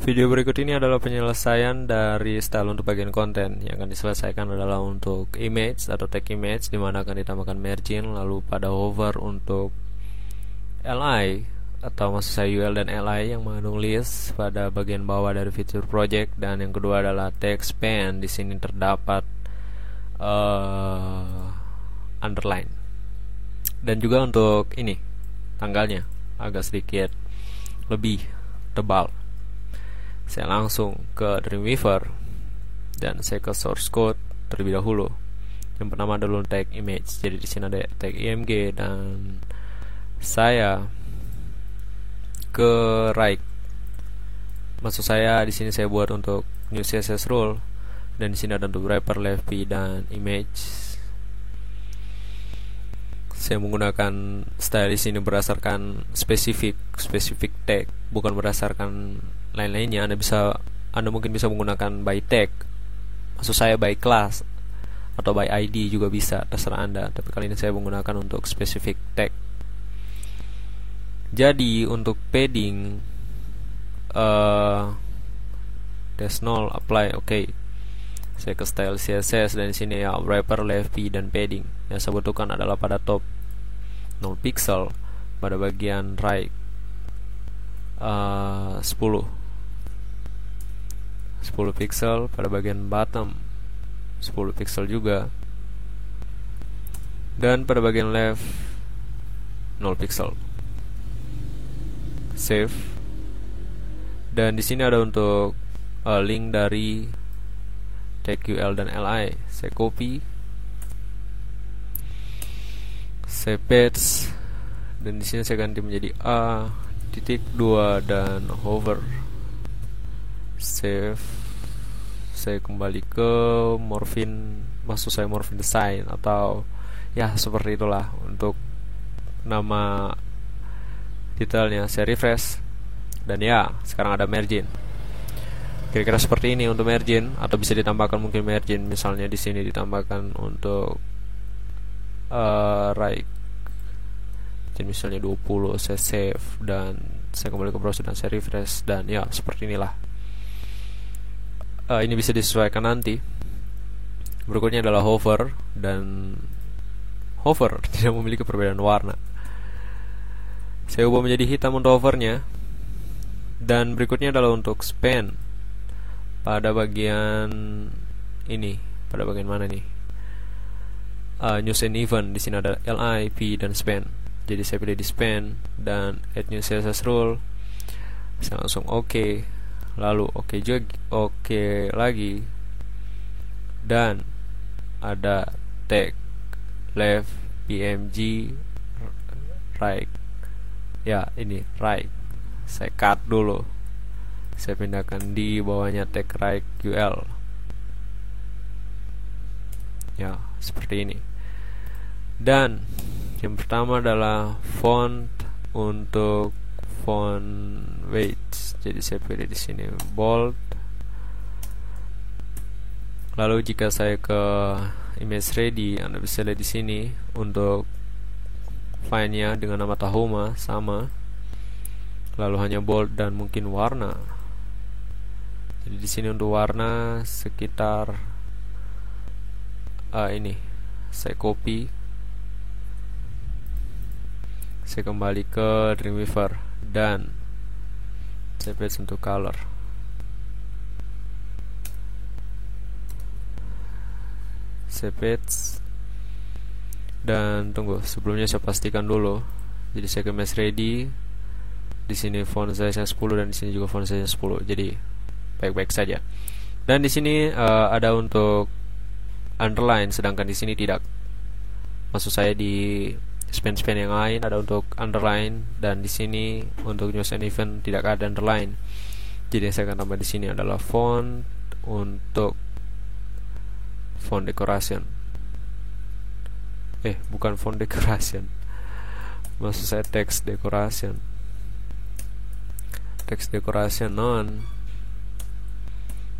Video berikut ini adalah penyelesaian dari style untuk bagian konten. Yang akan diselesaikan adalah untuk image atau tag image, dimana akan ditambahkan margin, lalu pada hover untuk li atau maksud saya UL dan li yang mengandung list pada bagian bawah dari feature project, dan yang kedua adalah text span. Di sini terdapat underline, dan juga untuk ini tanggalnya agak sedikit lebih tebal. Saya langsung ke Dreamweaver dan saya ke source code terlebih dahulu. Yang pertama adalah tag image. Jadi di sini ada tag img dan saya ke right. Maksud saya di sini saya buat untuk new CSS rule, dan di sini ada untuk wrapper, left p dan image. Saya menggunakan style di sini berdasarkan spesifik tag, bukan berdasarkan lain-lainnya. Anda mungkin bisa menggunakan by tag, maksud saya by class atau by ID juga bisa, terserah Anda. Tapi kali ini saya menggunakan untuk specific tag. Jadi untuk padding there's null apply, oke. Saya ke style CSS dan di sini ya wrapper, left p dan padding. Yang saya butuhkan adalah pada top 0 pixel, pada bagian right 10 pixel, pada bagian bottom 10 pixel juga, dan pada bagian left 0 pixel. Save. Dan di sini ada untuk link dari tag UL dan li. Saya copy, saya paste, dan di sini saya ganti menjadi A.2 dan hover. Save. Saya kembali ke Morphine, maksud saya Morphine Design atau ya seperti itulah untuk nama detailnya. Saya refresh dan ya sekarang ada margin. Kira-kira seperti ini untuk margin, atau bisa ditambahkan mungkin margin misalnya di sini ditambahkan untuk right. Jadi misalnya 20, saya save dan saya kembali ke browser dan saya refresh, dan ya seperti inilah. Ini bisa disesuaikan nanti. Berikutnya adalah hover, dan hover tidak memiliki perbedaan warna. Saya ubah menjadi hitam untuk hovernya. Dan berikutnya adalah untuk span. Pada bagian ini, pada bagian mana nih? News and event. Di sini ada li, p dan span. Jadi saya pilih di span dan add new CSS rule. Saya langsung OK, lalu OK juga, OK lagi, dan ada tag left pmg right. Ya ini right. Saya cut dulu. Saya pindahkan di bawahnya tag right UL. Ya seperti ini. Dan yang pertama adalah font. Untuk font weight, jadi saya pilih di sini bold. Lalu jika saya ke image ready, Anda bisa lihat di sini untuk font-nya dengan nama Tahoma sama. Lalu hanya bold dan mungkin warna. Jadi di sini untuk warna sekitar ini saya copy. Saya kembali ke Dreamweaver dan saya paste untuk color. Saya paste dan tunggu, sebelumnya saya pastikan dulu. Jadi saya ke image ready. Di sini font size-nya 10 dan di sini juga font size-nya 10. Jadi baik-baik saja. Dan di sini ada untuk underline, sedangkan di sini tidak. Maksud saya di span yang lain ada untuk underline, dan di sini untuk news and event tidak ada underline. Jadi saya akan tambah di sini adalah font untuk font decoration. Bukan font decoration. Maksud saya text decoration. Text decoration none.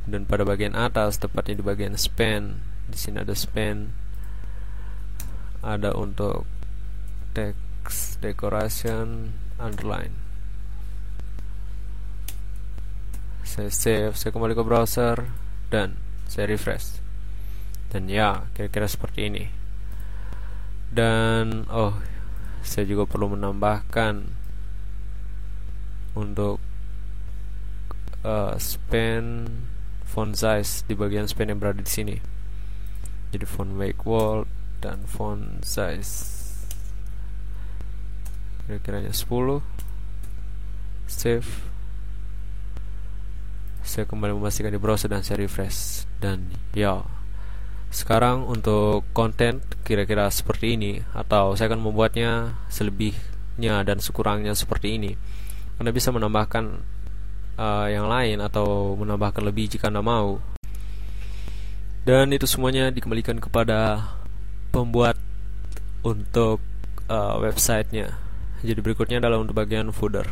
Dan pada bagian atas, tepatnya di bagian span, di sini ada span. Ada untuk text decoration underline. Saya save, saya kembali ke browser, dan saya refresh. Dan ya, kira-kira seperti ini. Dan saya juga perlu menambahkan untuk span font size di bagian span yang berada di sini. Jadi font make bold dan font size kira-kiranya 10. Save. Saya kembali memastikan di browser dan saya refresh. Dan ya, sekarang untuk konten kira-kira seperti ini, atau saya akan membuatnya selebihnya dan sekurangnya seperti ini. Anda bisa menambahkan yang lain atau menambahkan lebih jika Anda mau. Dan itu semuanya dikembalikan kepada pembuat untuk websitenya. Jadi berikutnya adalah untuk bagian footer.